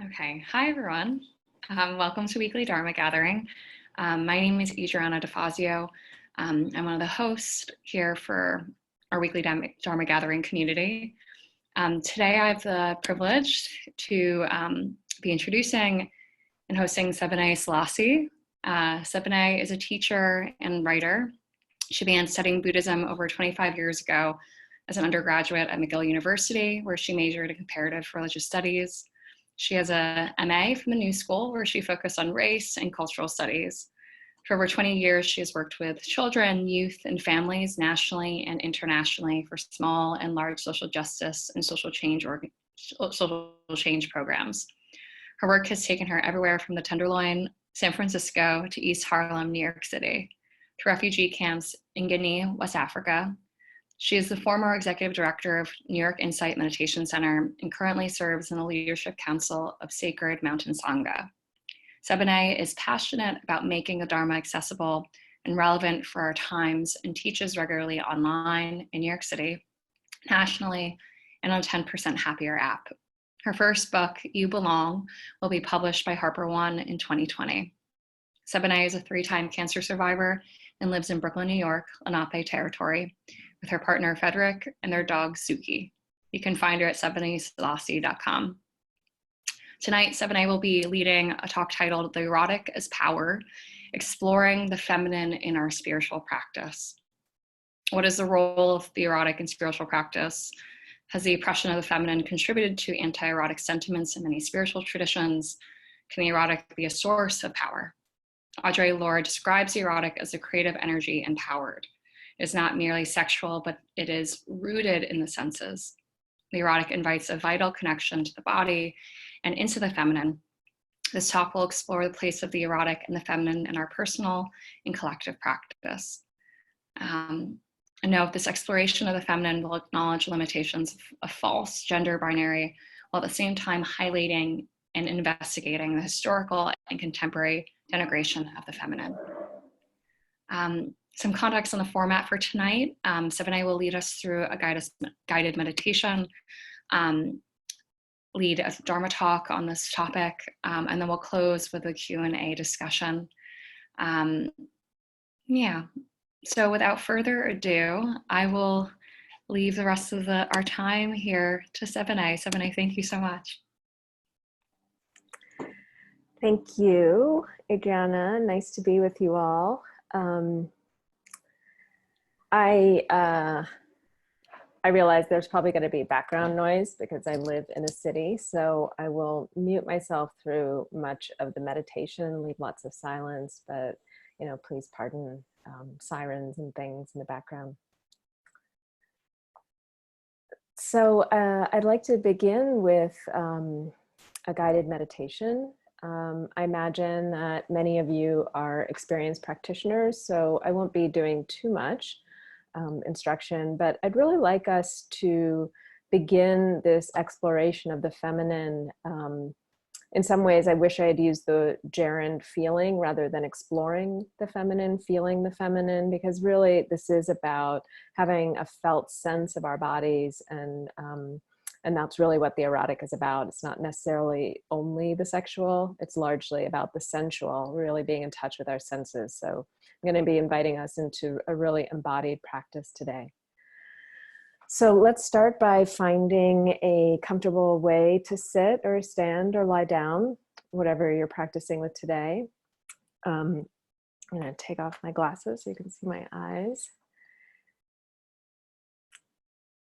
Okay, hi everyone. Welcome to Weekly Dharma Gathering. My name is Adriana DeFazio. I'm one of the hosts here for our weekly Dharma Gathering community. Today I have the privilege to be introducing and hosting Sebene Selassie. Sebene is a teacher and writer. She began studying Buddhism over 25 years ago as an undergraduate at McGill University, where she majored in comparative religious studies. She has a MA from the New School, where she focused on race and cultural studies. For over 20 years, she has worked with children, youth, and families nationally and internationally for small and large social justice and social change programs. Her work has taken her everywhere from the Tenderloin, San Francisco, to East Harlem, New York City, to refugee camps in Guinea, West Africa. She is the former executive director of New York Insight Meditation Center and currently serves in the Leadership Council of Sacred Mountain Sangha. Sebene is passionate about making the Dharma accessible and relevant for our times and teaches regularly online in New York City, nationally, and on 10% Happier app. Her first book, You Belong, will be published by Harper One in 2020. Sebene is a 3-time cancer survivor and lives in Brooklyn, New York, Lenape territory, with her partner Frederick and their dog Suki. You can find her at sebeneselassie.com. Tonight, Sebene will be leading a talk titled The Erotic as Power, Exploring the Feminine in Our Spiritual Practice. What is the role of the erotic in spiritual practice? Has the oppression of the feminine contributed to anti-erotic sentiments in many spiritual traditions? Can the erotic be a source of power? Audre Lorde describes the erotic as a creative energy empowered. It is not merely sexual, but it is rooted in the senses. The erotic invites a vital connection to the body and into the feminine. This talk will explore the place of the erotic and the feminine in our personal and collective practice. And note, this exploration of the feminine will acknowledge limitations of false gender binary, while at the same time highlighting and investigating the historical and contemporary denigration of the feminine. Some context on the format for tonight. Sebene will lead us through a guided meditation, lead a Dharma talk on this topic, and then we'll close with a Q&A discussion. So without further ado, I will leave the rest of our time here to Sebene. Sebene, thank you so much. Thank you, Adriana. Nice to be with you all. I realize there's probably going to be background noise because I live in a city, so I will mute myself through much of the meditation, leave lots of silence, but please pardon sirens and things in the background. So I'd like to begin with a guided meditation. I imagine that many of you are experienced practitioners, so I won't be doing too much instruction, but I'd really like us to begin this exploration of the feminine. In some ways, I wish I had used the gerund feeling rather than exploring the feminine, feeling the feminine, because really this is about having a felt sense of our bodies, and that's really what the erotic is about. It's not necessarily only the sexual, it's largely about the sensual, really being in touch with our senses. So I'm going to be inviting us into a really embodied practice today. So let's start by finding a comfortable way to sit or stand or lie down, whatever you're practicing with today. I'm going to take off my glasses so you can see my eyes.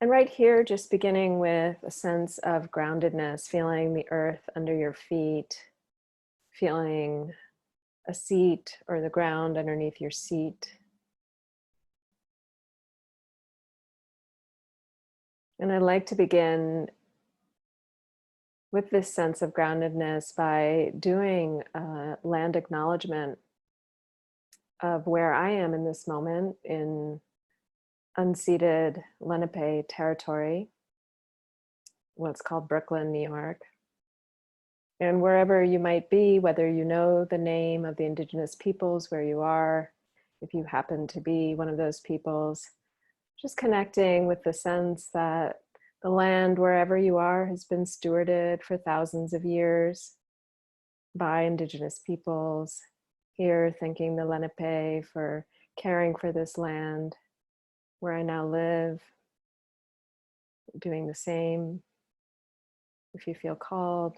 And right here, just beginning with a sense of groundedness, feeling the earth under your feet, feeling a seat or the ground underneath your seat. And I'd like to begin with this sense of groundedness by doing a land acknowledgement of where I am in this moment in unceded Lenape territory, what's called Brooklyn, New York. And wherever you might be, whether you know the name of the indigenous peoples where you are, if you happen to be one of those peoples, just connecting with the sense that The land, wherever you are, has been stewarded for thousands of years by indigenous peoples. Here, thanking the Lenape for caring for this land where I now live, doing the same if you feel called.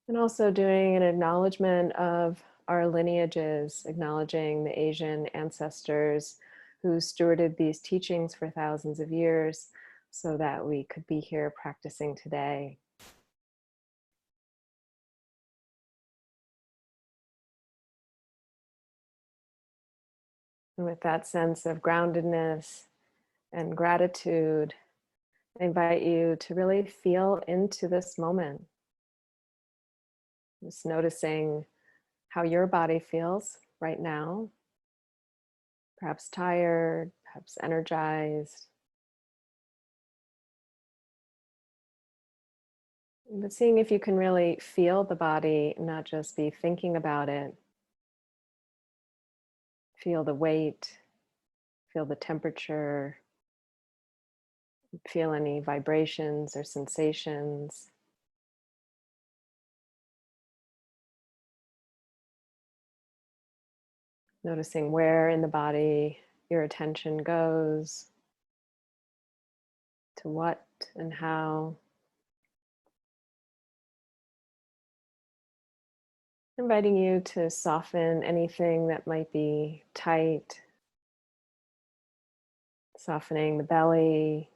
And also doing an acknowledgement of our lineages, acknowledging the Asian ancestors who stewarded these teachings for thousands of years so that we could be here practicing today. And with that sense of groundedness and gratitude, I invite you to really feel into this moment. Just noticing how your body feels right now, perhaps tired, perhaps energized. But seeing if you can really feel the body, not just be thinking about it. Feel the weight, feel the temperature, feel any vibrations or sensations. Noticing where in the body your attention goes, to what and how. Inviting you to soften anything that might be tight, softening the belly,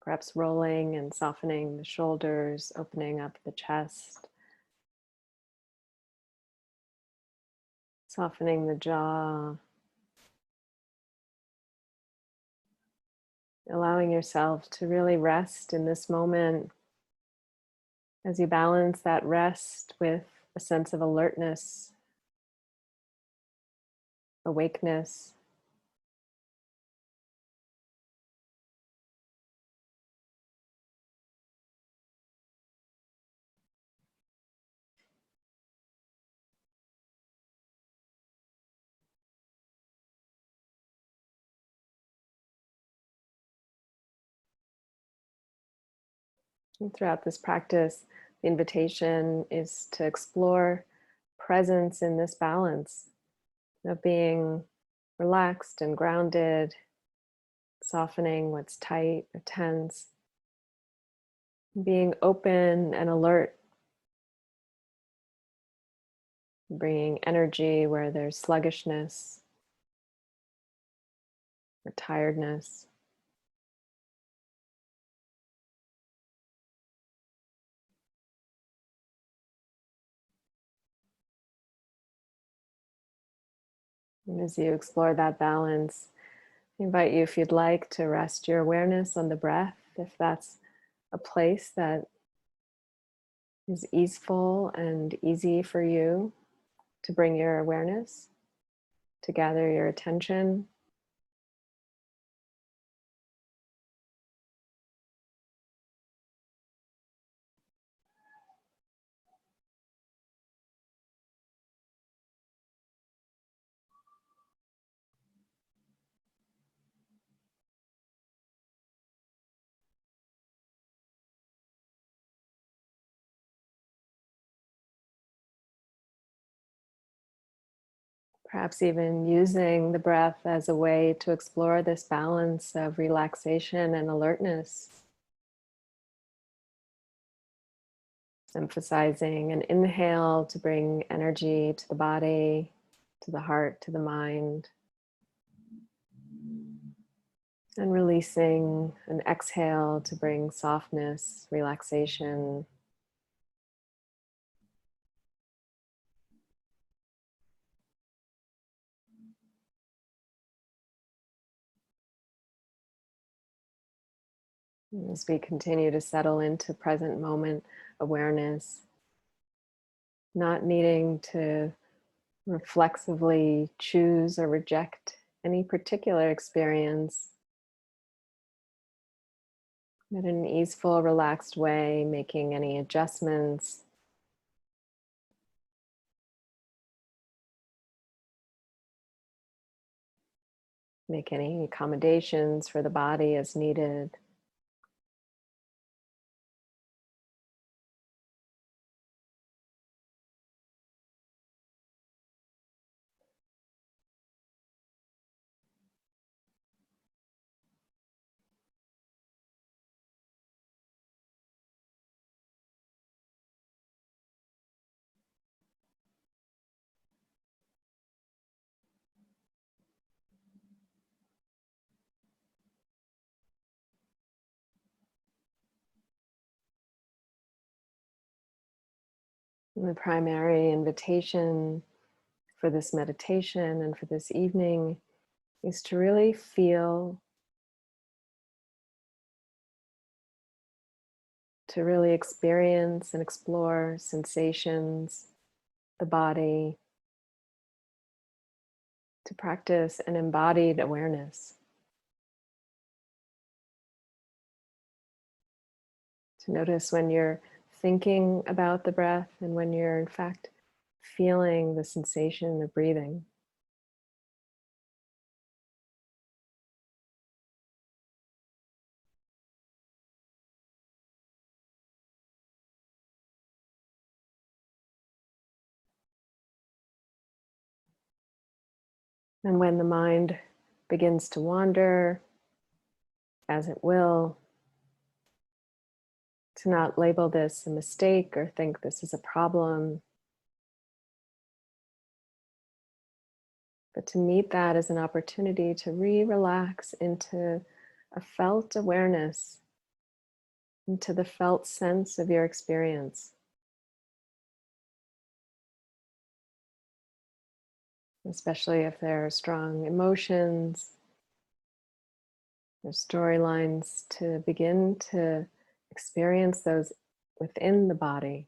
perhaps rolling and softening the shoulders, opening up the chest, softening the jaw, allowing yourself to really rest in this moment as you balance that rest with a sense of alertness, awakeness. And throughout this practice, the invitation is to explore presence in this balance of being relaxed and grounded, softening what's tight or tense, being open and alert, bringing energy where there's sluggishness or tiredness. And as you explore that balance, I invite you, if you'd like, to rest your awareness on the breath, if that's a place that is easeful and easy for you to bring your awareness, to gather your attention. Perhaps even using the breath as a way to explore this balance of relaxation and alertness. Emphasizing an inhale to bring energy to the body, to the heart, to the mind. And releasing an exhale to bring softness, relaxation. As we continue to settle into present moment awareness, not needing to reflexively choose or reject any particular experience, but in an easeful, relaxed way, making any adjustments. Make any accommodations for the body as needed. And the primary invitation for this meditation and for this evening is to really feel, to really experience and explore sensations, the body, to practice an embodied awareness, to notice when you're thinking about the breath and when you're in fact feeling the sensation of breathing. And when the mind begins to wander, as it will, to not label this a mistake or think this is a problem, but to meet that as an opportunity to relax into a felt awareness, into the felt sense of your experience. Especially if there are strong emotions or storylines, to begin to experience those within the body.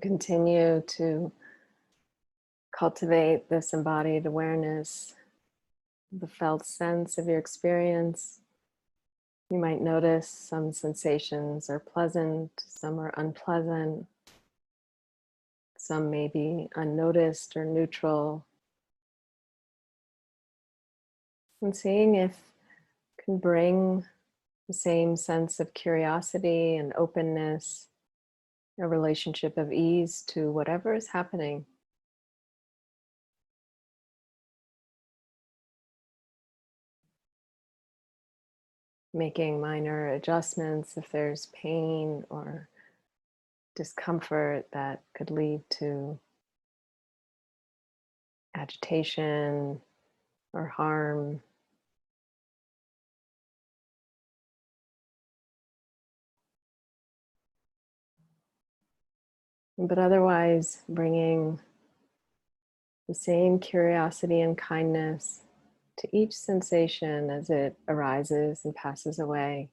Continue to cultivate this embodied awareness, the felt sense of your experience. You might notice some sensations are pleasant, some are unpleasant, some may be unnoticed or neutral. And seeing if you can bring the same sense of curiosity and openness, a relationship of ease to whatever is happening. making minor adjustments if there's pain or discomfort that could lead to agitation or harm. But otherwise, bringing the same curiosity and kindness to each sensation as it arises and passes away.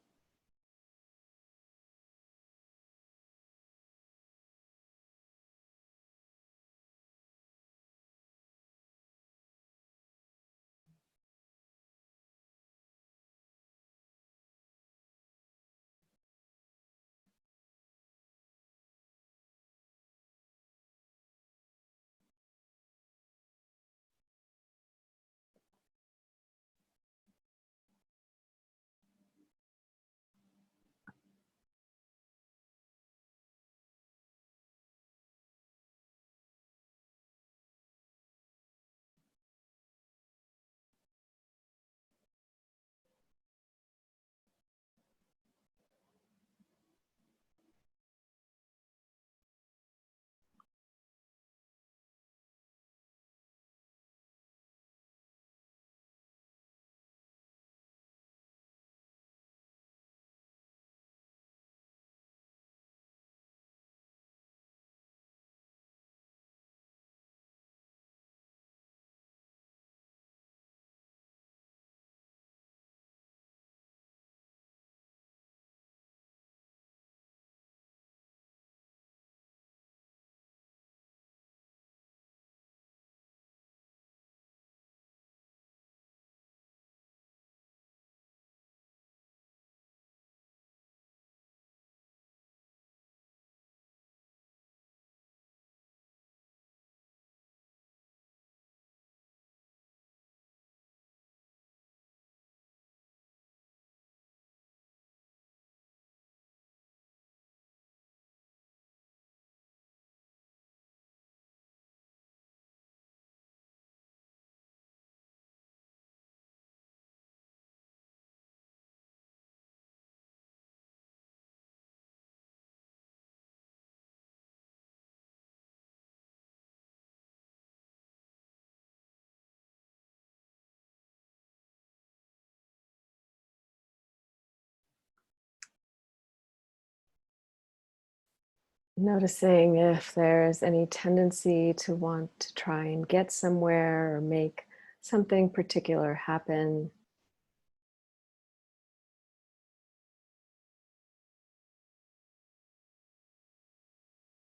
Noticing if there's any tendency to want to try and get somewhere or make something particular happen.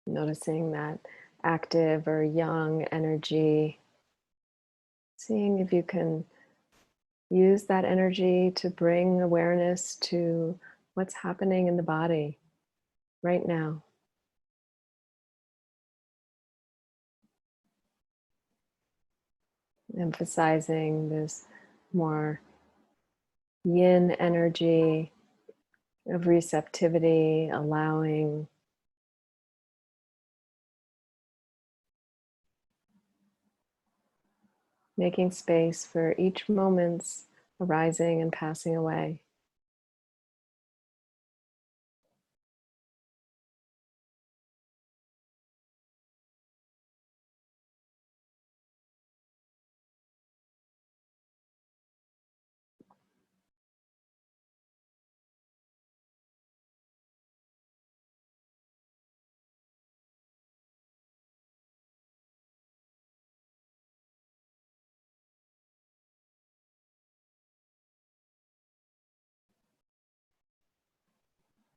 Noticing that active or young energy. Seeing if you can use that energy to bring awareness to what's happening in the body right now. Emphasizing this more yin energy of receptivity, allowing, making space for each moment's arising and passing away.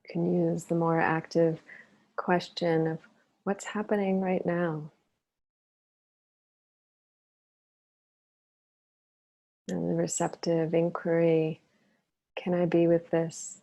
You can use the more active question of what's happening right now. And the receptive inquiry, can I be with this?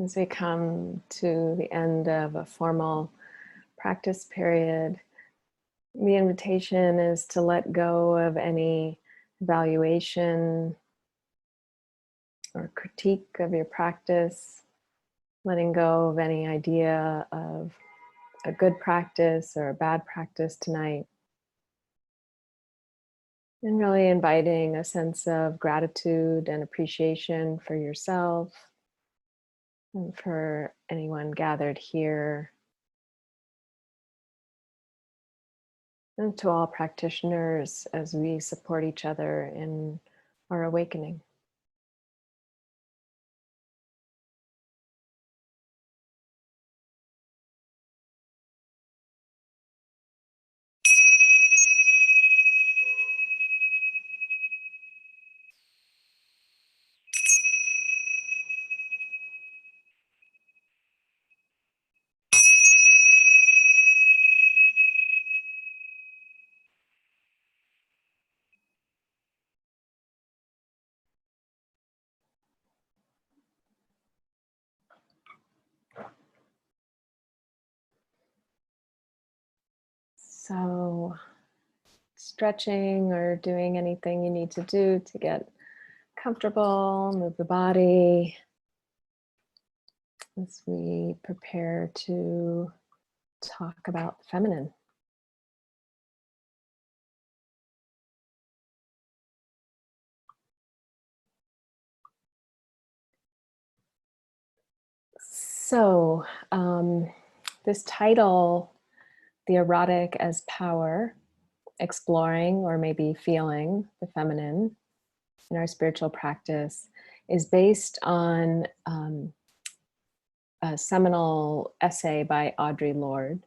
As we come to the end of a formal practice period, the invitation is to let go of any evaluation or critique of your practice, letting go of any idea of a good practice or a bad practice tonight, and really inviting a sense of gratitude and appreciation for yourself and for anyone gathered here, and to all practitioners as we support each other in our awakening. So, stretching or doing anything you need to do to get comfortable, move the body as we prepare to talk about the feminine. So, this title, The Erotic as Power, exploring or maybe feeling the feminine in our spiritual practice, is based on a seminal essay by Audre Lorde,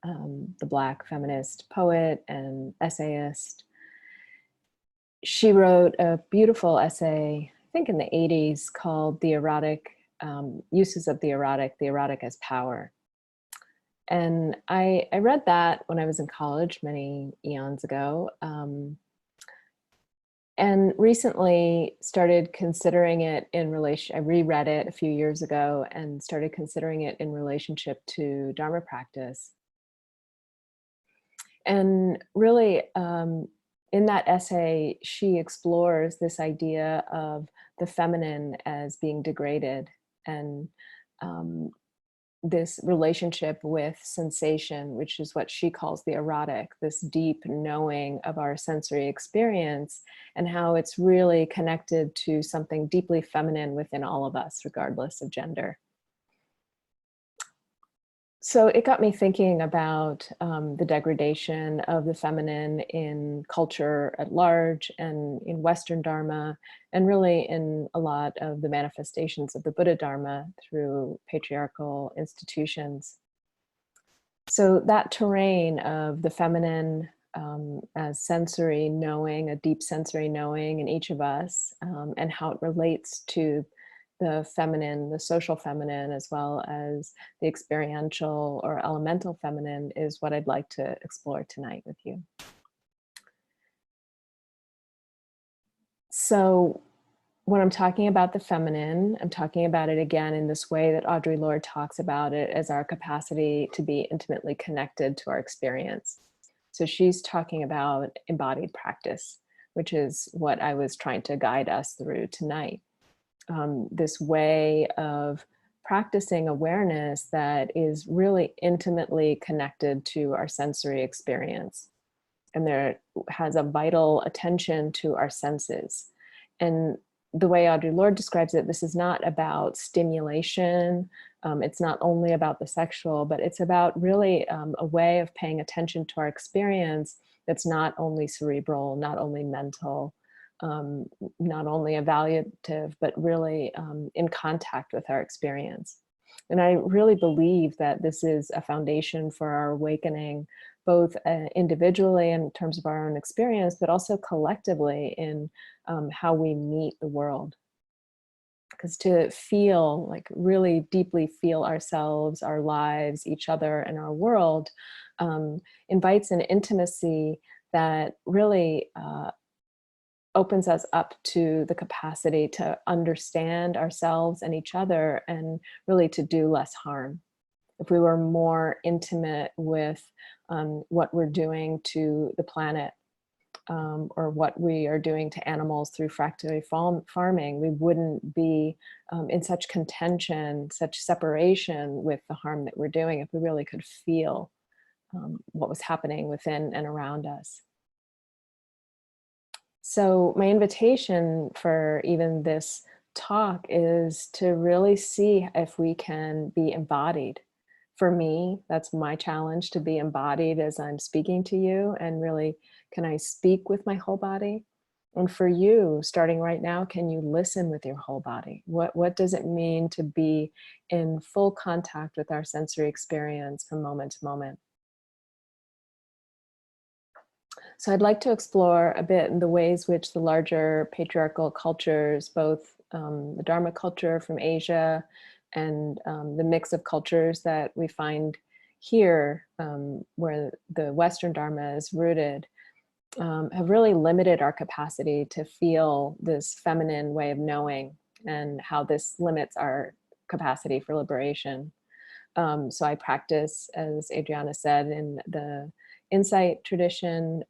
the Black feminist poet and essayist. She wrote a beautiful essay, I think in the 80s, called The Erotic, Uses of the Erotic as Power. And I read that when I was in college many eons ago, and recently started considering it in relation. I reread it a few years ago and started considering it in relationship to Dharma practice. And really, in that essay, she explores this idea of the feminine as being degraded, and this relationship with sensation, which is what she calls the erotic, this deep knowing of our sensory experience, and how it's really connected to something deeply feminine within all of us, regardless of gender. So it got me thinking about the degradation of the feminine in culture at large and in Western Dharma, and really in a lot of the manifestations of the Buddha Dharma through patriarchal institutions. So that terrain of the feminine as sensory knowing, a deep sensory knowing in each of us, and how it relates to the feminine, the social feminine, as well as the experiential or elemental feminine, is what I'd like to explore tonight with you. So when I'm talking about the feminine, I'm talking about it again in this way that Audre Lorde talks about it, as our capacity to be intimately connected to our experience. So she's talking about embodied practice, which is what I was trying to guide us through tonight. This way of practicing awareness that is really intimately connected to our sensory experience, and there has a vital attention to our senses. And the way Audre Lorde describes it, this is not about stimulation. It's not only about the sexual, but it's about really a way of paying attention to our experience that's not only cerebral, not only mental, not only evaluative, but really in contact with our experience. And I really believe that this is a foundation for our awakening, both individually in terms of our own experience, but also collectively in how we meet the world. Because to feel, like really deeply feel ourselves, our lives, each other, and our world invites an intimacy that really opens us up to the capacity to understand ourselves and each other, and really to do less harm. If we were more intimate with what we're doing to the planet, or what we are doing to animals through factory farming, we wouldn't be in such contention, such separation with the harm that we're doing, if we really could feel what was happening within and around us. So my invitation for even this talk is to really see if we can be embodied. For me, that's my challenge, to be embodied as I'm speaking to you, and really, can I speak with my whole body? And for you, starting right now, can you listen with your whole body? What does it mean to be in full contact with our sensory experience from moment to moment? So I'd like to explore a bit in the ways which the larger patriarchal cultures, both the Dharma culture from Asia and the mix of cultures that we find here, where the Western Dharma is rooted, have really limited our capacity to feel this feminine way of knowing, and how this limits our capacity for liberation. So I practice, as Adriana said, in the insight tradition,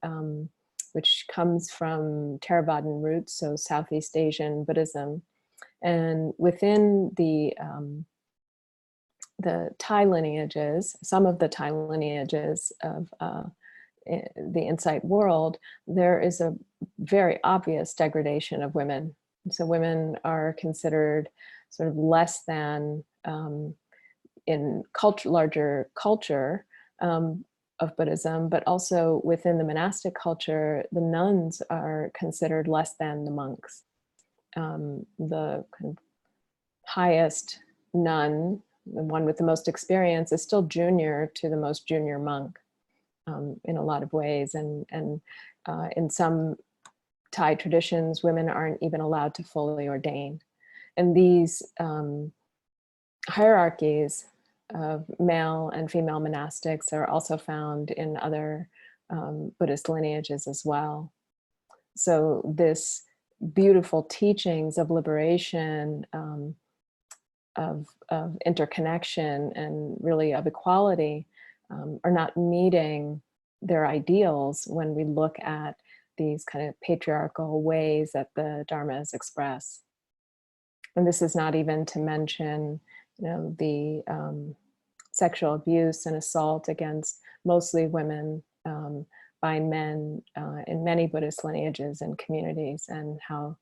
which comes from Theravadan roots, so Southeast Asian Buddhism. And within the Thai lineages, some of the Thai lineages of the insight world, there is a very obvious degradation of women. So women are considered sort of less than, in culture, larger culture of Buddhism, but also within the monastic culture, the nuns are considered less than the monks. The kind of highest nun, the one with the most experience, is still junior to the most junior monk in a lot of ways. And in some Thai traditions, women aren't even allowed to fully ordain. And these hierarchies of male and female monastics are also found in other Buddhist lineages as well. So this beautiful teachings of liberation, of interconnection, and really of equality are not meeting their ideals when we look at these kind of patriarchal ways that the Dharma is expressed. And this is not even to mention, the sexual abuse and assault against mostly women by men in many Buddhist lineages and communities, and how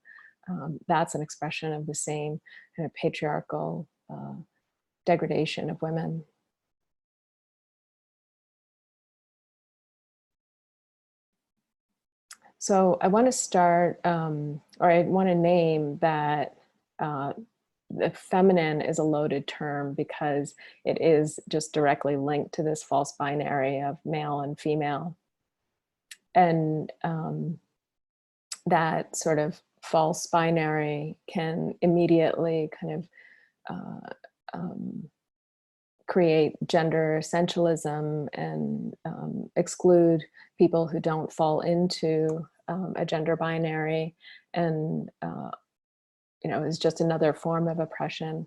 that's an expression of the same kind of patriarchal degradation of women. So I want to start, or I want to name that the feminine is a loaded term, because it is just directly linked to this false binary of male and female. And that sort of false binary can immediately kind of create gender essentialism and exclude people who don't fall into a gender binary, and is just another form of oppression.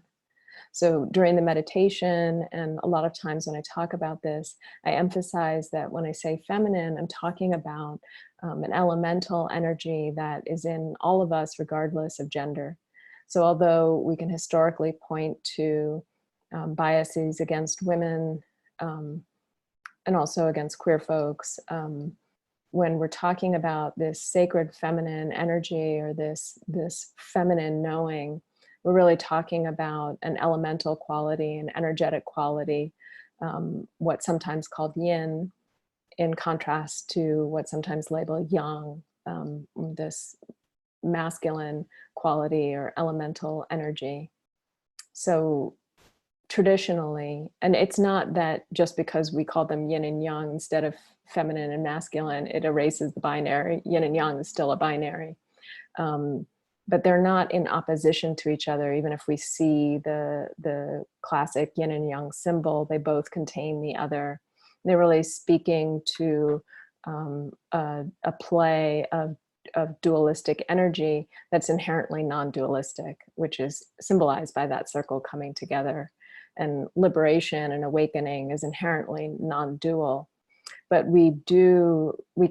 So during the meditation, and a lot of times when I talk about this, I emphasize that when I say feminine, I'm talking about an elemental energy that is in all of us, regardless of gender. So although we can historically point to biases against women, and also against queer folks, when we're talking about this sacred feminine energy, or this feminine knowing, we're really talking about an elemental quality, an energetic quality, what's sometimes called yin, in contrast to what's sometimes labeled yang, this masculine quality or elemental energy. So traditionally, and it's not that just because we call them yin and yang instead of feminine and masculine, it erases the binary. Yin and yang is still a binary. But they're not in opposition to each other. Even if we see the classic yin and yang symbol, they both contain the other. They're really speaking to a play of of dualistic energy that's inherently non-dualistic, which is symbolized by that circle coming together. And liberation and awakening is inherently non-dual. But we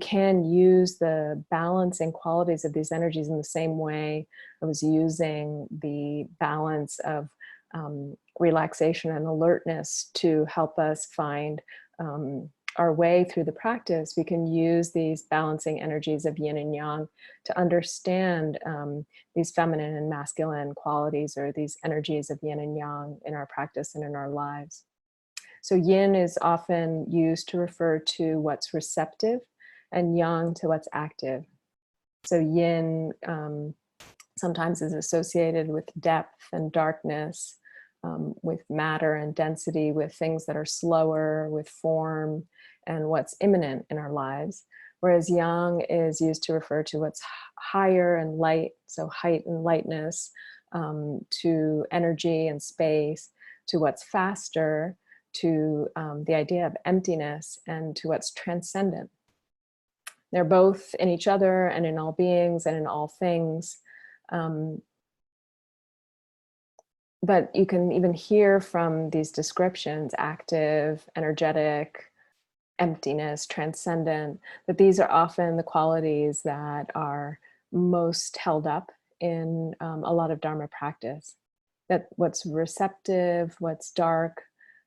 can use the balancing qualities of these energies in the same way I was using the balance of relaxation and alertness to help us find our way through the practice. We can use these balancing energies of yin and yang to understand these feminine and masculine qualities, or these energies of yin and yang in our practice and in our lives. So yin is often used to refer to what's receptive, and yang to what's active. So yin sometimes is associated with depth and darkness, with matter and density, with things that are slower, with form, and what's imminent in our lives. Whereas yang is used to refer to what's higher and light, so height and lightness, to energy and space, to what's faster, to the idea of emptiness, and to what's transcendent. They're both in each other and in all beings and in all things. But you can even hear from these descriptions, active, energetic, emptiness, transcendent, that these are often the qualities that are most held up in a lot of Dharma practice. That what's receptive, what's dark,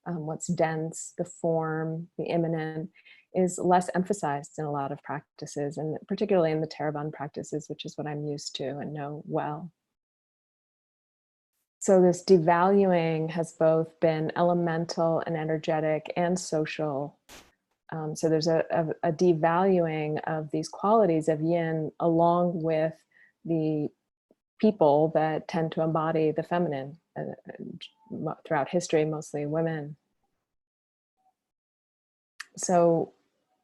what's dense, the form, the immanent, is less emphasized in a lot of practices, and particularly in the Theravada practices, which is what I'm used to and know well. So this devaluing has both been elemental and energetic and social. So there's a devaluing of these qualities of yin, along with the people that tend to embody the feminine throughout history, mostly women. So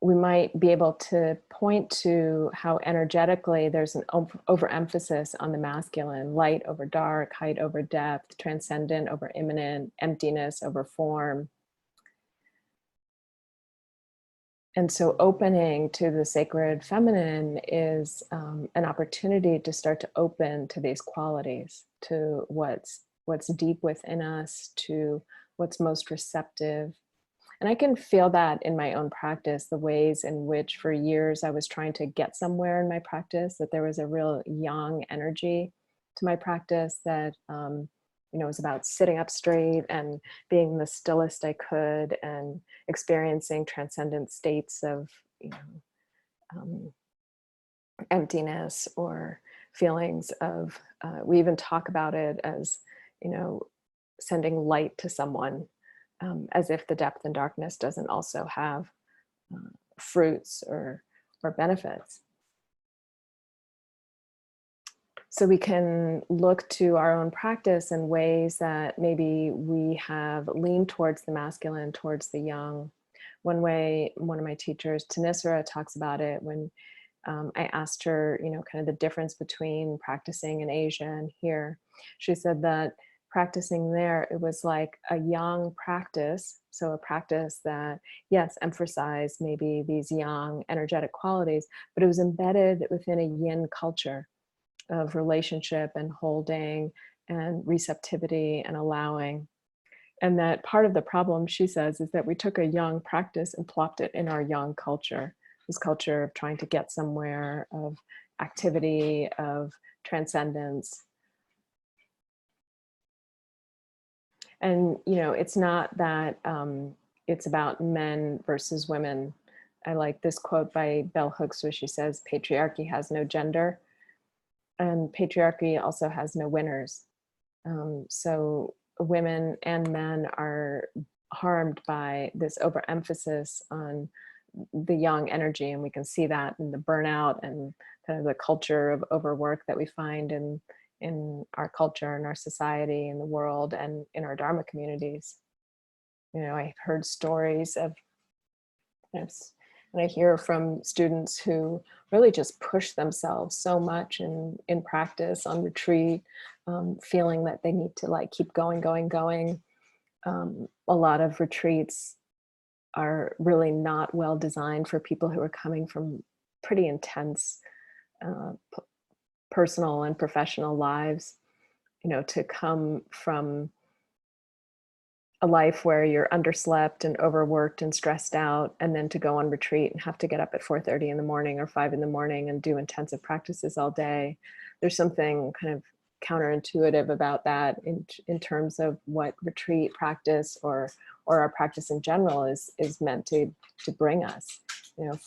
we might be able to point to how energetically there's an overemphasis on the masculine: light over dark, height over depth, transcendent over immanent, emptiness over form. And so opening to the sacred feminine is an opportunity to start to open to these qualities, to what's deep within us, to what's most receptive. And I can feel that in my own practice, the ways in which for years I was trying to get somewhere in my practice, that there was a real yang energy to my practice that was about sitting up straight and being the stillest I could, and experiencing transcendent states of emptiness, or feelings of, we even talk about it as, sending light to someone, as if the depth and darkness doesn't also have fruits or benefits. So we can look to our own practice in ways that maybe we have leaned towards the masculine, towards the yang. One way, one of my teachers, Tanisara, talks about it when I asked her, kind of the difference between practicing in Asia and here. She said that practicing there, it was like a yang practice. So a practice that, yes, emphasized maybe these yang energetic qualities, but it was embedded within a yin culture of relationship and holding and receptivity and allowing. And that part of the problem, she says, is that we took a yang practice and plopped it in our yang culture, this culture of trying to get somewhere, of activity, of transcendence. And, it's not that it's about men versus women. I like this quote by Bell Hooks where she says, patriarchy has no gender, and patriarchy also has no winners. So women and men are harmed by this overemphasis on the yang energy, and we can see that in the burnout and kind of the culture of overwork that we find in our culture, in our society, in the world, and in our Dharma communities. I've heard stories of, and I hear from students who really just push themselves so much in practice, on retreat, feeling that they need to keep going. A lot of retreats are really not well designed for people who are coming from pretty intense personal and professional lives, to come from a life where you're underslept and overworked and stressed out, and then to go on retreat and have to get up at 4:30 in the morning or 5 in the morning and do intensive practices all day. There's something kind of counterintuitive about that in terms of what retreat practice or our practice in general is meant to bring us.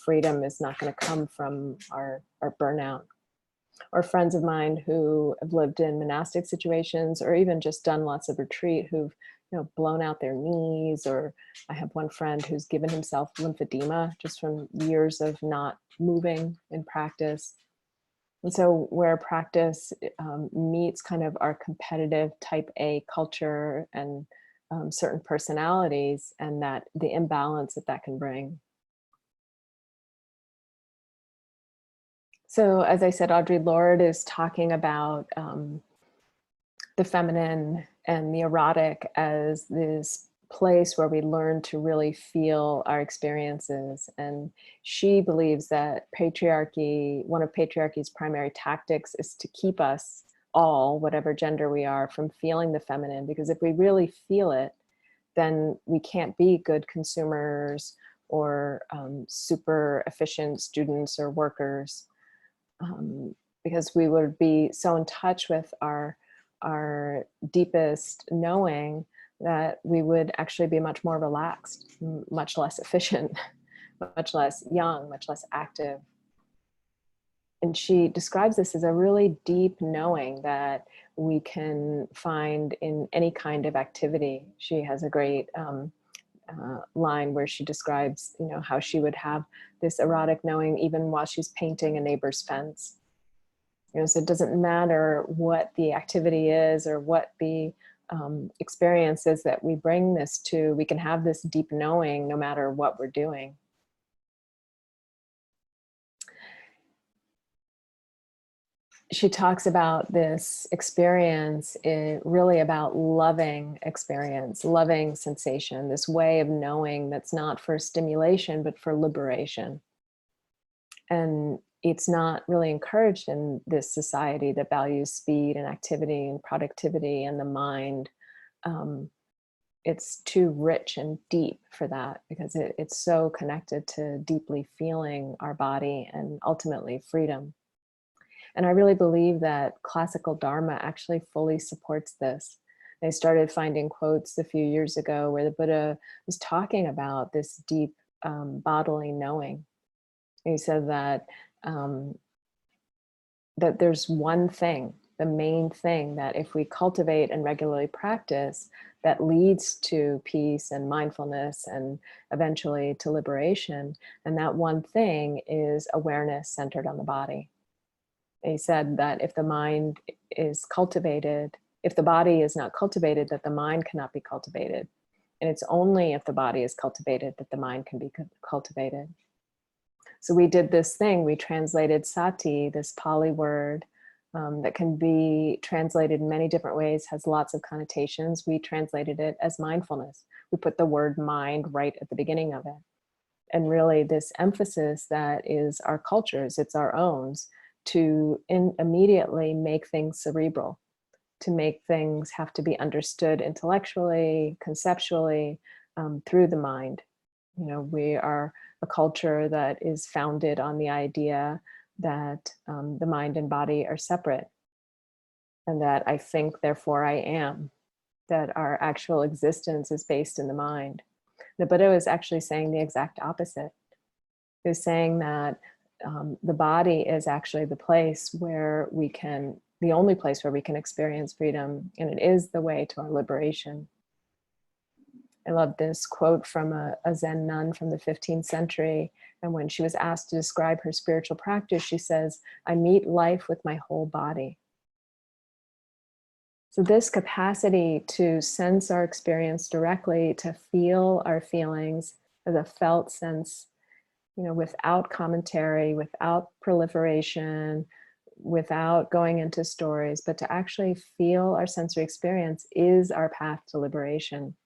Freedom is not going to come from our burnout. Or friends of mine who have lived in monastic situations or even just done lots of retreat who've blown out their knees. Or I have one friend who's given himself lymphedema just from years of not moving in practice. And so where practice meets kind of our competitive type A culture and certain personalities, and that the imbalance that can bring. So as I said, Audre Lorde is talking about the feminine and the erotic as this place where we learn to really feel our experiences. And she believes that patriarchy, one of patriarchy's primary tactics, is to keep us all, whatever gender we are, from feeling the feminine. Because if we really feel it, then we can't be good consumers or super efficient students or workers. Because we would be so in touch with our deepest knowing that we would actually be much more relaxed, much less efficient, much less young, much less active. And she describes this as a really deep knowing that we can find in any kind of activity. She has a great line where she describes, how she would have this erotic knowing even while she's painting a neighbor's fence. So it doesn't matter what the activity is or what the experience is that we bring this to, we can have this deep knowing no matter what we're doing. She talks about this experience, really about loving experience, loving sensation, this way of knowing that's not for stimulation, but for liberation. And it's not really encouraged in this society that values speed and activity and productivity and the mind. It's too rich and deep for that because it's so connected to deeply feeling our body and ultimately freedom. And I really believe that classical Dharma actually fully supports this. I started finding quotes a few years ago where the Buddha was talking about this deep bodily knowing. He said that that there's one thing, the main thing, that if we cultivate and regularly practice, that leads to peace and mindfulness and eventually to liberation. And that one thing is awareness centered on the body. He said that if the mind is cultivated, if the body is not cultivated, that the mind cannot be cultivated. And it's only if the body is cultivated that the mind can be cultivated. So we did this thing, we translated sati, this Pali word that can be translated in many different ways, has lots of connotations. We translated it as mindfulness. We put the word mind right at the beginning of it. And really this emphasis that is our culture's, it's our own, to immediately make things cerebral, to make things have to be understood intellectually, conceptually, through the mind. We are a culture that is founded on the idea that the mind and body are separate, and that I think, therefore I am, that our actual existence is based in the mind. The Buddha was actually saying the exact opposite. He was saying that the body is actually the place where we can, the only place where we can experience freedom, and it is the way to our liberation. I love this quote from a Zen nun from the 15th century. And when she was asked to describe her spiritual practice, she says, "I meet life with my whole body." So this capacity to sense our experience directly, to feel our feelings as a felt sense, without commentary, without proliferation, without going into stories, but to actually feel our sensory experience is our path to liberation.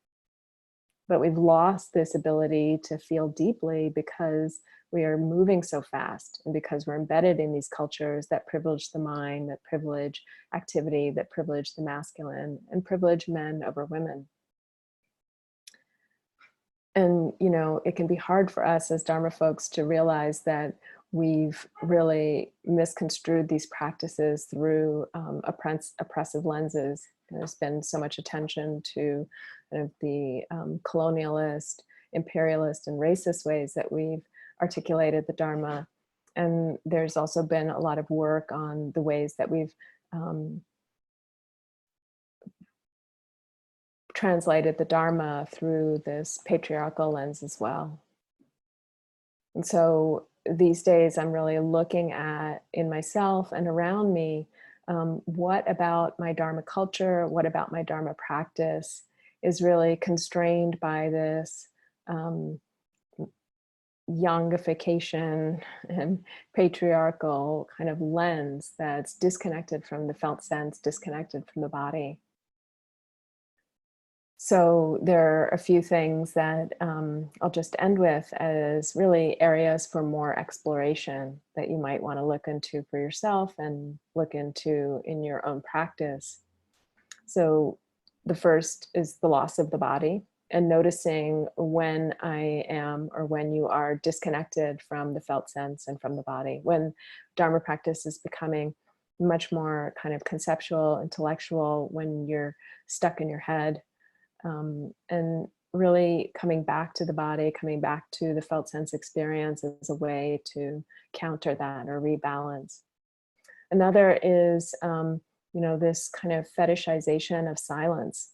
but we've lost this ability to feel deeply because we are moving so fast, and because we're embedded in these cultures that privilege the mind, that privilege activity, that privilege the masculine, and privilege men over women. And, you know, it can be hard for us as Dharma folks to realize that we've really misconstrued these practices through oppressive lenses. There's been so much attention to kind of the colonialist, imperialist, and racist ways that we've articulated the Dharma. And there's also been a lot of work on the ways that we've translated the Dharma through this patriarchal lens as well. And so these days I'm really looking at, in myself and around me, what about my Dharma culture, what about my Dharma practice is really constrained by this youngification and patriarchal kind of lens that's disconnected from the felt sense, disconnected from the body. So there are a few things that I'll just end with as really areas for more exploration that you might want to look into for yourself and look into in your own practice. So the first is the loss of the body, and noticing when I am or when you are disconnected from the felt sense and from the body, when Dharma practice is becoming much more kind of conceptual, intellectual, when you're stuck in your head. And really coming back to the body, coming back to the felt sense experience as a way to counter that or rebalance. Another is, you know, this kind of fetishization of silence,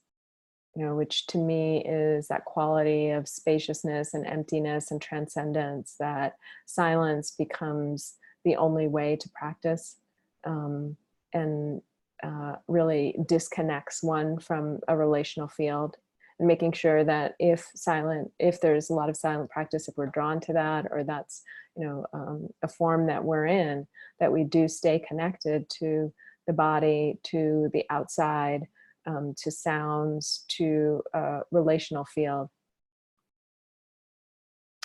you know, which to me is that quality of spaciousness and emptiness and transcendence, that silence becomes the only way to practice, and really disconnects one from a relational field. And making sure that if there's a lot of silent practice, if we're drawn to that, or that's, you know, a form that we're in, that we do stay connected to the body, to the outside, to sounds, to a relational field.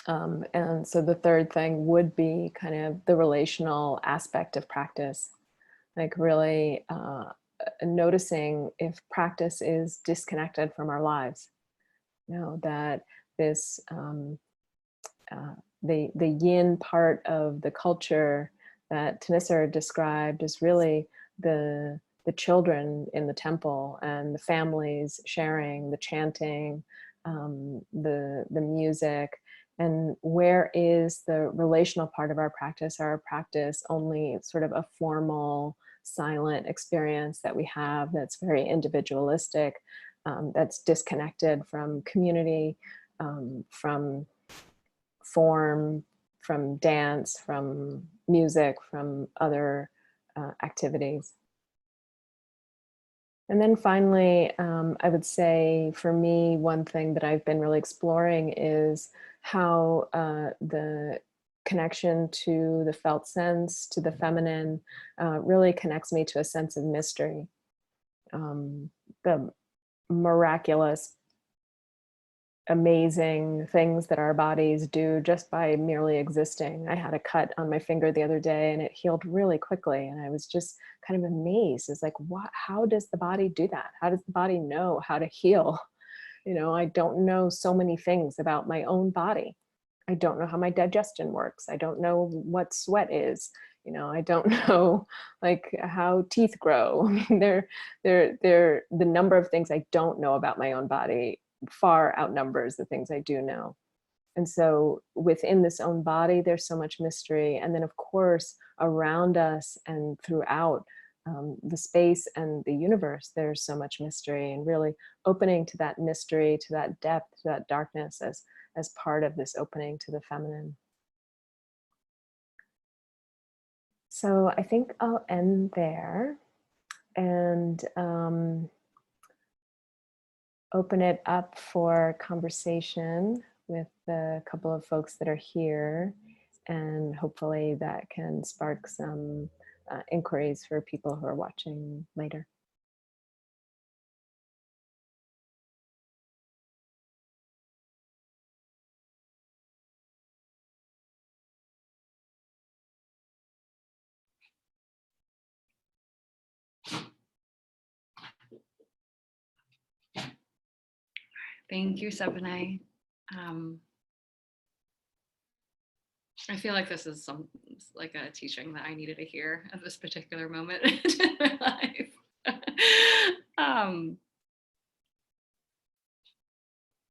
And so the third thing would be kind of the relational aspect of practice, like really noticing if practice is disconnected from our lives. You know, that this the yin part of the culture that Tanisar described is really the children in the temple and the families sharing, the chanting, the music. And where is the relational part of our practice? Our practice only sort of a formal, silent experience that we have that's very individualistic, that's disconnected from community, from form, from dance, from music, from other activities. And then finally, I would say for me, one thing that I've been really exploring is how the connection to the felt sense, to the feminine, really connects me to a sense of mystery. The miraculous, amazing things that our bodies do just by merely existing. I had a cut on my finger the other day and it healed really quickly. And I was just kind of amazed. It's like, what, how does the body do that? How does the body know how to heal? You know, I don't know so many things about my own body. I don't know how my digestion works. I don't know what sweat is. You know, I don't know like how teeth grow. I mean, the number of things I don't know about my own body far outnumbers the things I do know. And so within this own body, there's so much mystery. And then of course, around us and throughout the space and the universe, there's so much mystery, and really opening to that mystery, to that depth, to that darkness as part of this opening to the feminine. So I think I'll end there and open it up for conversation with a couple of folks that are here, and hopefully that can spark some inquiries for people who are watching later. Thank you, Sebene. Um, I feel like this is like a teaching that I needed to hear at this particular moment in my life. um,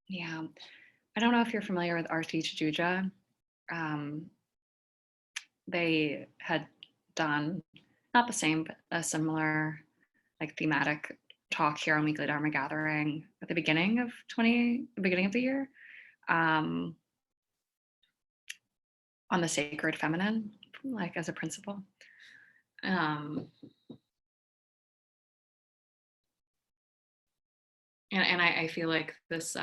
yeah, I don't know if you're familiar with Arti Juja. Um, they had done not the same, but a similar like thematic talk here on Weekly Dharma Gathering at the beginning of the beginning of the year, um, on the sacred feminine, like as a principle. Um, and I feel like this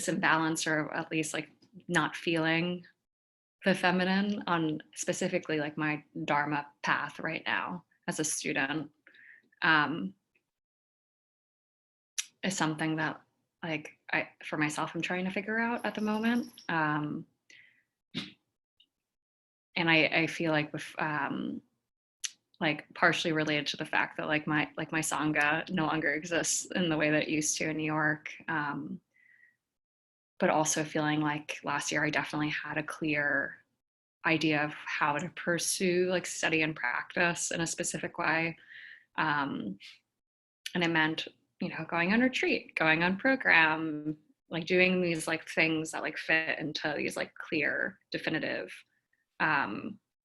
imbalance, or at least like not feeling the feminine on specifically like my Dharma path right now as a student, um, is something that like I for myself I'm trying to figure out at the moment. And I feel like with like partially related to the fact that like my sangha no longer exists in the way that it used to in New York. But also feeling like last year I definitely had a clear idea of how to pursue like study and practice in a specific way. Um, and it meant, going on retreat, going on program, like doing these like things that like fit into these like clear, definitive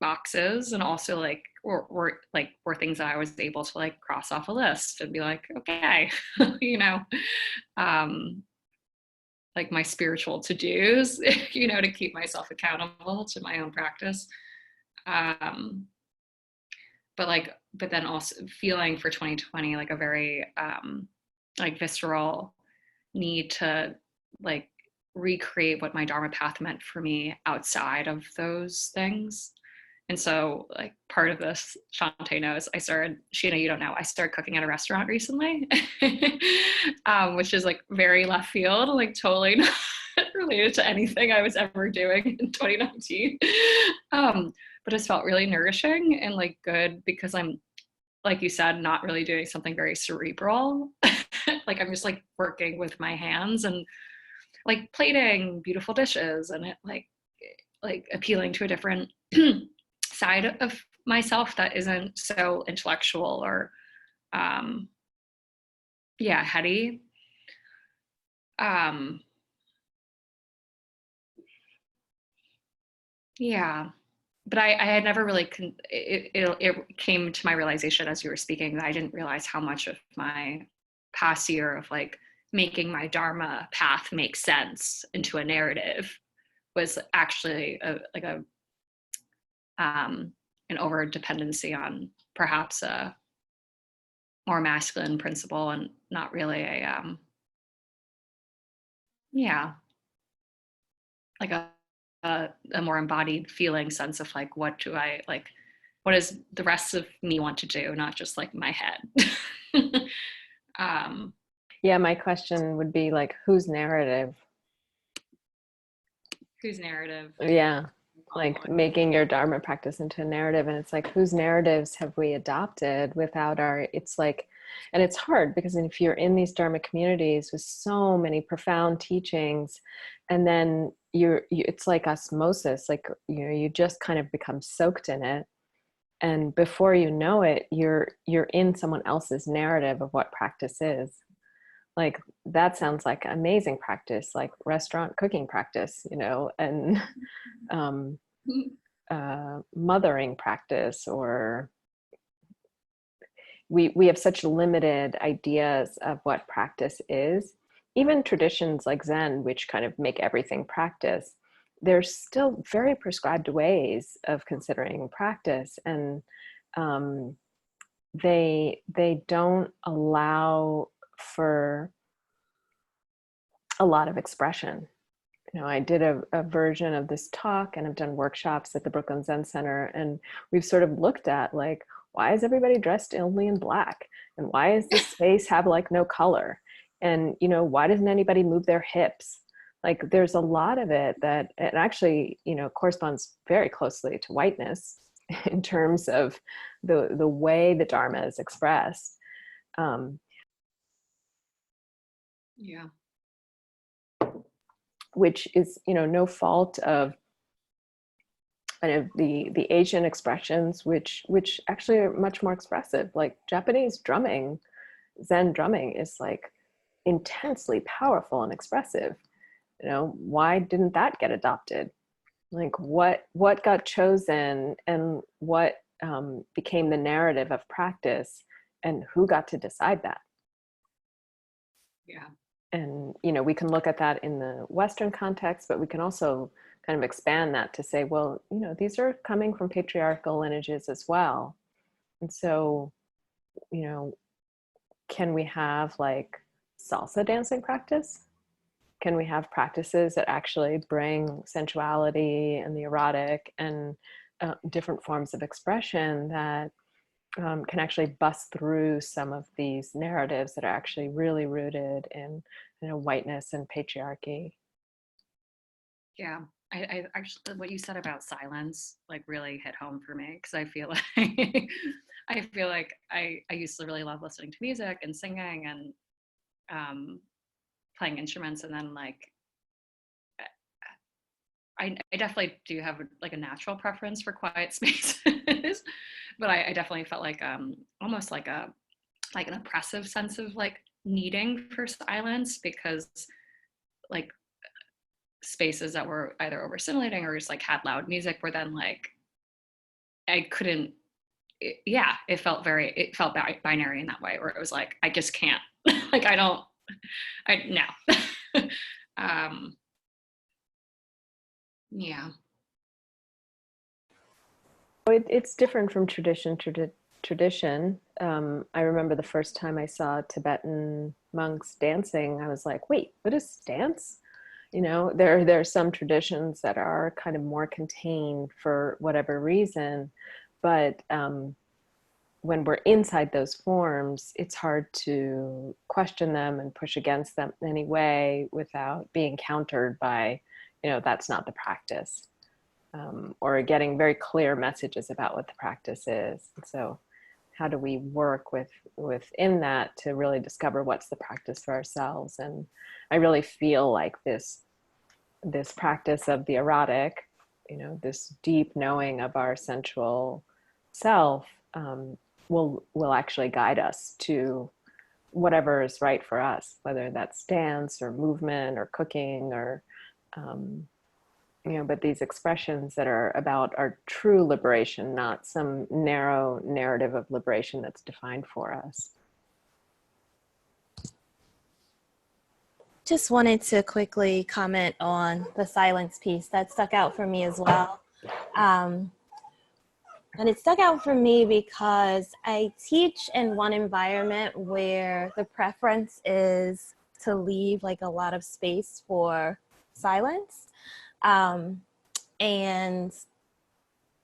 boxes, and also like were things that I was able to like cross off a list and be like, okay, you know, um, like my spiritual to-dos, to keep myself accountable to my own practice. Um, but then also feeling for 2020 like a very like visceral need to like recreate what my Dharma path meant for me outside of those things. And so like part of this, Shantae knows, Sheena, you don't know, I started cooking at a restaurant recently, which is like very left field, like totally not related to anything I was ever doing in 2019. But it's felt really nourishing and like good because I'm, like you said, not really doing something very cerebral. Like I'm just like working with my hands and like plating beautiful dishes, and it like appealing to a different side of myself that isn't so intellectual or heady. um yeah, but I had never really it came to my realization as you were speaking that I didn't realize how much of my past year of like making my Dharma path make sense into a narrative was actually an over dependency on perhaps a more masculine principle, and not really yeah like a more embodied feeling sense of like what does the rest of me want to do, not just like my head. um Yeah, my question would be like, whose narrative? whose narrative? Yeah, like making your Dharma practice into a narrative. And it's like, whose narratives have we adopted without it's like, and it's hard because if you're in these Dharma communities with so many profound teachings, and then it's like osmosis, like, you just kind of become soaked in it. And before you know it, you're in someone else's narrative of what practice is. Like, that sounds like amazing practice, like restaurant cooking practice, and mothering practice, or we have such limited ideas of what practice is. Even traditions like Zen, which kind of make everything practice, there's still very prescribed ways of considering practice, and they don't allow for a lot of expression. I did a version of this talk, and I've done workshops at the Brooklyn Zen Center, and we've sort of looked at like, why is everybody dressed only in black? And why does this space have like no color? And, why doesn't anybody move their hips? Like, there's a lot of it that it actually, corresponds very closely to whiteness in terms of the way the Dharma is expressed. Yeah. which is, you know, no fault of kind of the Asian expressions, which actually are much more expressive. Like Japanese drumming, Zen drumming is like intensely powerful and expressive. You know, why didn't that get adopted? Like what got chosen, and what became the narrative of practice, and who got to decide that? Yeah. And, you know, we can look at that in the Western context, but we can also kind of expand that to say, well, you know, these are coming from patriarchal lineages as well. And so, you know, can we have like salsa dancing practice? Can we have practices that actually bring sensuality and the erotic and different forms of expression that can actually bust through some of these narratives that are actually really rooted in, you know, whiteness and patriarchy? Yeah. I actually, what you said about silence like really hit home for me, because I feel like I feel like I used to really love listening to music and singing and playing instruments, and then like I definitely do have like a natural preference for quiet spaces, but I definitely felt like almost like an oppressive sense of like needing for silence, because like spaces that were either overstimulating or just like had loud music were then like I couldn't. Yeah, it felt binary in that way, where it was like I just can't. Like I don't. I no. um, yeah. It's different from tradition to tradition. I remember the first time I saw Tibetan monks dancing, I was like, wait, Buddhists dance? You know, there are some traditions that are kind of more contained for whatever reason, but when we're inside those forms, it's hard to question them and push against them in any way without being countered by, you know, that's not the practice, or getting very clear messages about what the practice is. And so, how do we work within that to really discover what's the practice for ourselves? And I really feel like this practice of the erotic, you know, this deep knowing of our sensual self, will actually guide us to whatever is right for us, whether that's dance or movement or cooking or you know, but these expressions that are about our true liberation, not some narrow narrative of liberation that's defined for us. Just wanted to quickly comment on the silence piece that stuck out for me as well. And it stuck out for me because I teach in one environment where the preference is to leave like a lot of space for silence. And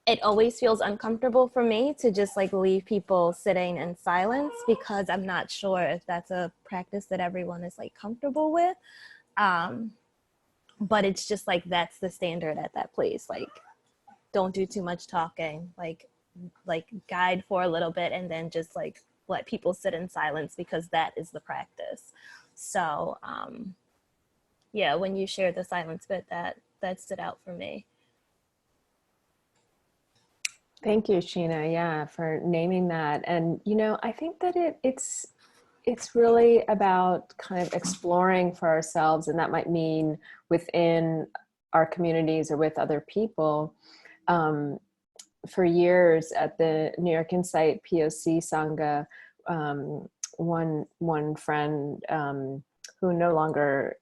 it always feels uncomfortable for me to just like leave people sitting in silence, because I'm not sure if that's a practice that everyone is like comfortable with. But it's just like, that's the standard at that place. Like, don't do too much talking, like guide for a little bit and then just like let people sit in silence, because that is the practice. So yeah, when you shared the silence bit, that stood out for me. Thank you, Sheena. Yeah, for naming that. And you know, I think that it's really about kind of exploring for ourselves, and that might mean within our communities or with other people. For years at the New York Insight POC Sangha, one friend who no longer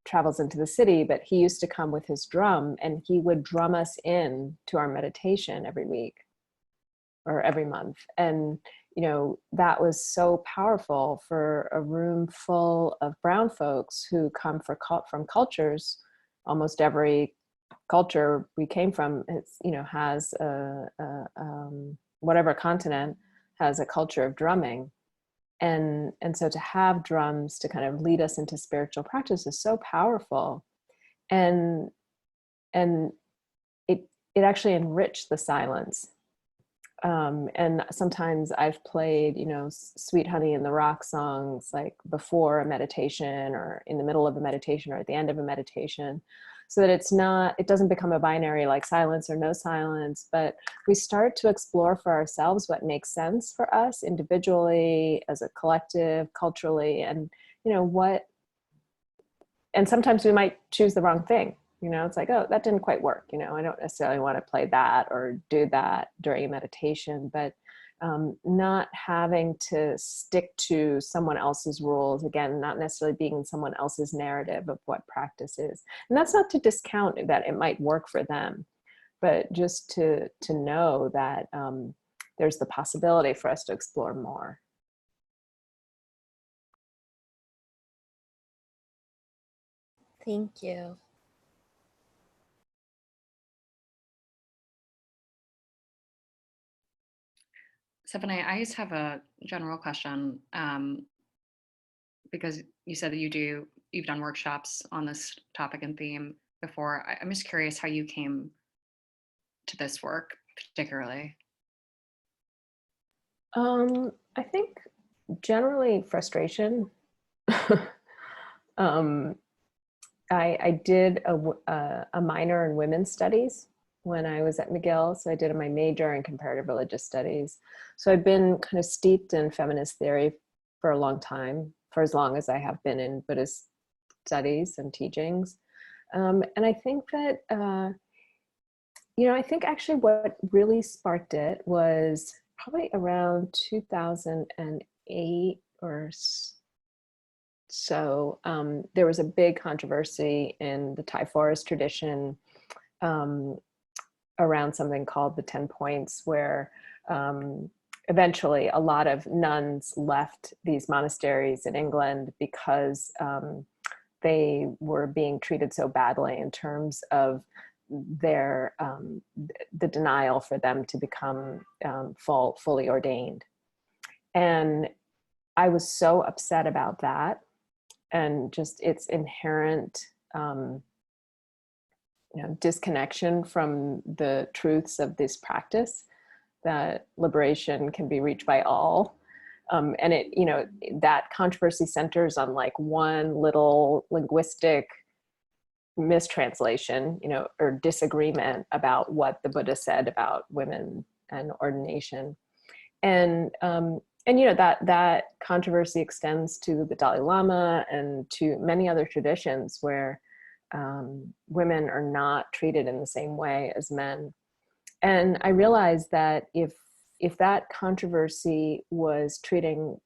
travels into the city, but he used to come with his drum, and he would drum us in to our meditation every week or every month. And you know, that was so powerful for a room full of brown folks who come from cultures. Almost every culture we came from, it's, you know, has whatever continent has a culture of drumming. And so to have drums to kind of lead us into spiritual practice is so powerful. And it actually enriched the silence And sometimes I've played, you know, Sweet Honey in the Rock songs, like before a meditation or in the middle of a meditation or at the end of a meditation, so that it's not, it doesn't become a binary like silence or no silence, but we start to explore for ourselves what makes sense for us individually, as a collective, culturally, and, you know, and sometimes we might choose the wrong thing. You know, it's like, oh, that didn't quite work. You know, I don't necessarily want to play that or do that during a meditation, but not having to stick to someone else's rules. Again, not necessarily being in someone else's narrative of what practice is. And that's not to discount that it might work for them, but just to know that there's the possibility for us to explore more. Thank you. Sebene, I just have a general question, because you said that you've done workshops on this topic and theme before. I'm just curious how you came to this work particularly. I think generally frustration. I did a minor in women's studies when I was at McGill. So I did my major in comparative religious studies. So I've been kind of steeped in feminist theory for a long time, for as long as I have been in Buddhist studies and teachings. And I think that, you know, I think actually what really sparked it was probably around 2008 or so. There was a big controversy in the Thai forest tradition around something called the 10 points, where eventually a lot of nuns left these monasteries in England because they were being treated so badly in terms of their the denial for them to become fully ordained. And I was so upset about that, and just its inherent you know, disconnection from the truths of this practice, that liberation can be reached by all. And it, you know, that controversy centers on like one little linguistic mistranslation, you know, or disagreement about what the Buddha said about women and ordination. And you know, that controversy extends to the Dalai Lama and to many other traditions where women are not treated in the same way as men. And I realized that if that controversy was treating,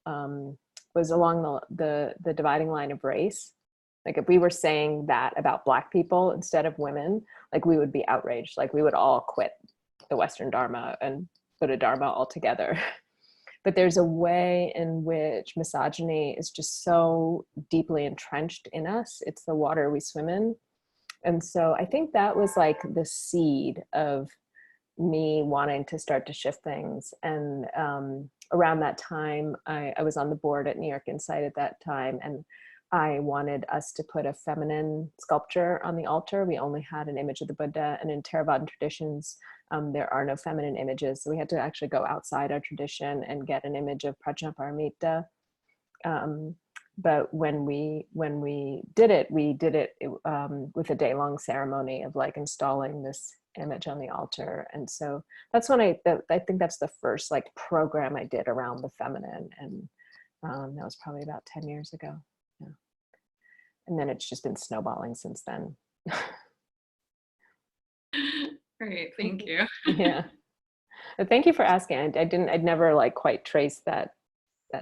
was along the dividing line of race, like if we were saying that about Black people instead of women, like we would be outraged, like we would all quit the Western Dharma and Buddha Dharma altogether. But there's a way in which misogyny is just so deeply entrenched in us. It's the water we swim in. And so I think that was like the seed of me wanting to start to shift things. And around that time, I was on the board at New York Insight at that time, and I wanted us to put a feminine sculpture on the altar. We only had an image of the Buddha, and in Theravadan traditions, there are no feminine images. So we had to actually go outside our tradition and get an image of Prajnaparamita. But when we did it, with a day-long ceremony of like installing this image on the altar. And so that's when I think that's the first like program I did around the feminine. And that was probably about 10 years ago. Yeah. And then it's just been snowballing since then. Great, thank you. Yeah. But thank you for asking. I'd never like quite traced that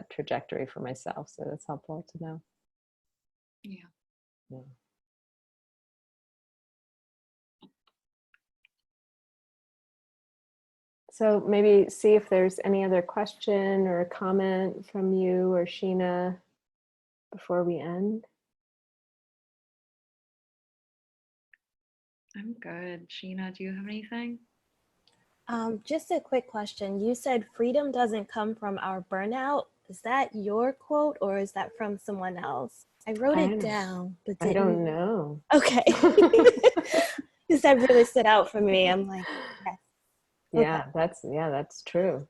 trajectory for myself. So that's helpful to know. Yeah. Yeah. So maybe see if there's any other question or comment from you or Sheena before we end. I'm good. Sheena, do you have anything? Just a quick question. You said freedom doesn't come from our burnout. Is that your quote or is that from someone else? I wrote it down, but didn't. I don't know. Okay. Because that really stood out for me. I'm like, yes. Yeah, that's true.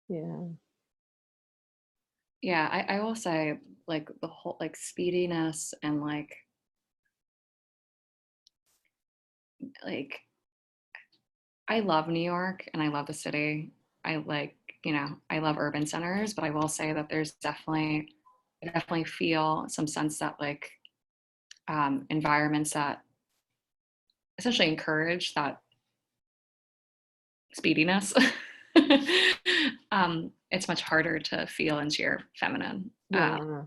Yeah. Yeah, I will say like the whole like speediness and like I love New York and I love the city. I like, I love urban centers, but I will say that I definitely feel some sense that like environments that essentially encourage that speediness, it's much harder to feel into your feminine. Yeah.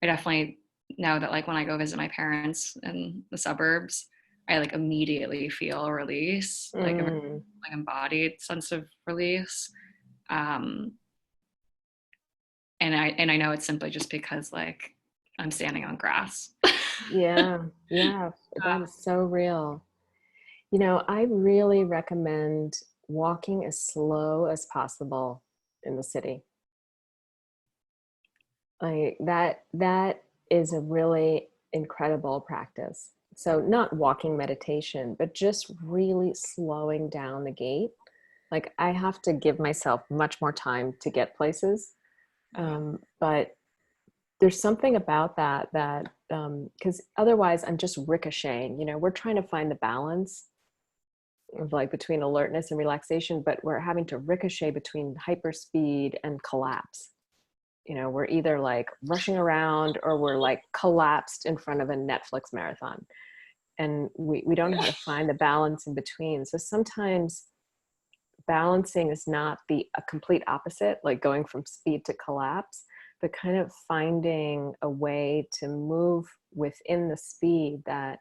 I definitely know that like when I go visit my parents in the suburbs, I like immediately feel a release, like a Mm. like embodied sense of release. Um, and I know it's simply just because like I'm standing on grass. Yeah. Yeah. That is so real. I really recommend walking as slow as possible in the city. Like that is a really incredible practice. So not walking meditation, but just really slowing down the gait. Like I have to give myself much more time to get places. But there's something about that because otherwise I'm just ricocheting. We're trying to find the balance of like between alertness and relaxation, but we're having to ricochet between hyperspeed and collapse. We're either like rushing around or we're like collapsed in front of a Netflix marathon. And we don't know how to find the balance in between. So sometimes balancing is not a complete opposite, like going from speed to collapse, but kind of finding a way to move within the speed that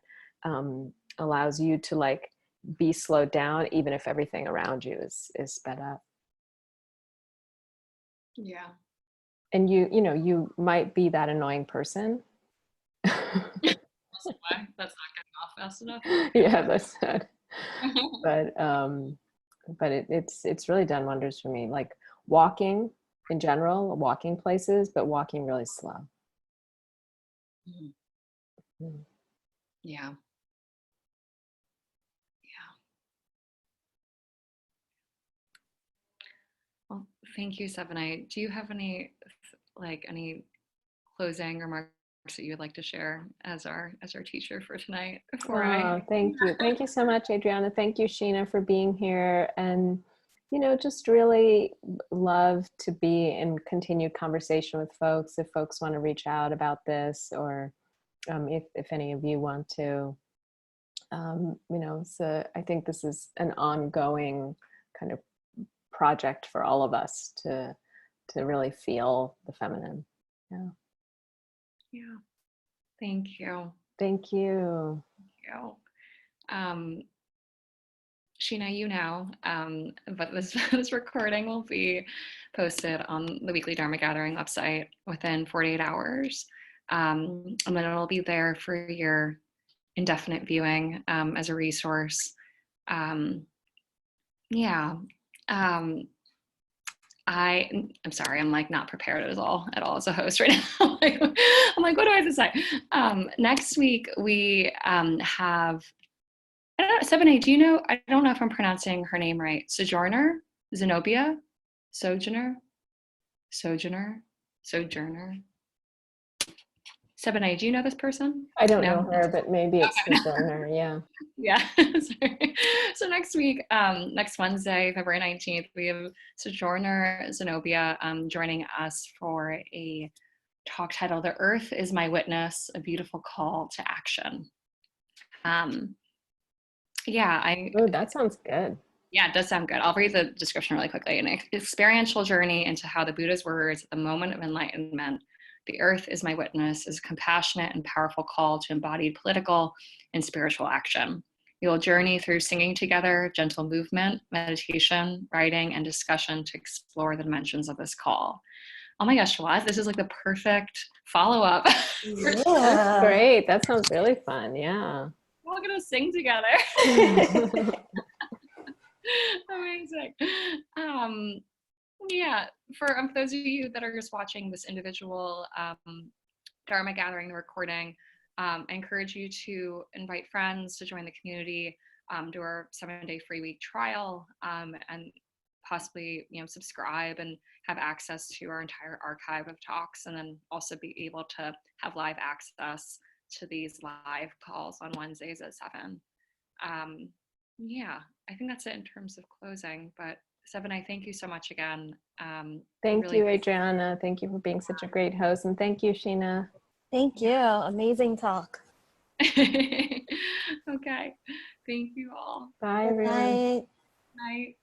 allows you to like be slowed down, even if everything around you is sped up. Yeah. And you might be that annoying person. Why? That's not getting off fast enough. Yeah, that's sad. But it's really done wonders for me. Like walking in general, walking places, but walking really slow. Mhm. Mm. Yeah. Yeah. Well, thank you, Sebene. Do you have any closing remarks that you would like to share as our teacher for tonight before I Oh, thank you. Thank you so much, Adriana. Thank you, Sheena, for being here. And, just really love to be in continued conversation with folks if folks want to reach out about this or if any of you want to. So I think this is an ongoing kind of project for all of us to really feel the feminine. Yeah. Yeah. Thank you. Thank you. Thank you. Um, Sheena, but this this recording will be posted on the weekly Dharma Gathering website within 48 hours. And then it'll be there for your indefinite viewing as a resource. Um, yeah. Um, I'm sorry, I'm like not prepared at all as a host right now. I'm like, what do I have to say? Next week we have, I don't know, Sebene, do you know, I don't know if I'm pronouncing her name right. Zenobia? Sojourner? Sojourner? Sebene, do you know this person? I don't know No? her, but maybe it's the Okay. joiner. Yeah. Yeah. Sorry. So next week, next Wednesday, February 19th, we have Sojourner Zenobia joining us for a talk titled "The Earth is My Witness: A Beautiful Call to Action." Um, yeah, Oh, that sounds good. yeah, it does sound good. I'll read the description really quickly. An experiential journey into how the Buddha's words at the moment of enlightenment, "The earth is my witness," is a compassionate and powerful call to embodied political and spiritual action. We will journey through singing together, gentle movement, meditation, writing, and discussion to explore the dimensions of this call. Oh my gosh, Shawaz, this is like the perfect follow-up. That's great. That sounds really fun. Yeah. We're all gonna sing together. Amazing. Um, yeah, for those of you that are just watching this individual Dharma gathering, the recording, I encourage you to invite friends to join the community, do our 7-day free week trial, and possibly, subscribe and have access to our entire archive of talks, and then also be able to have live access to these live calls on Wednesdays at 7. Yeah, I think that's it in terms of closing, but Sebene, thank you so much again. Thank Really you, Adriana. Thank you for being such a great host. And thank you, Sheena. Thank you. Amazing talk. Okay. Thank you all. Bye, Good everyone. night. Night.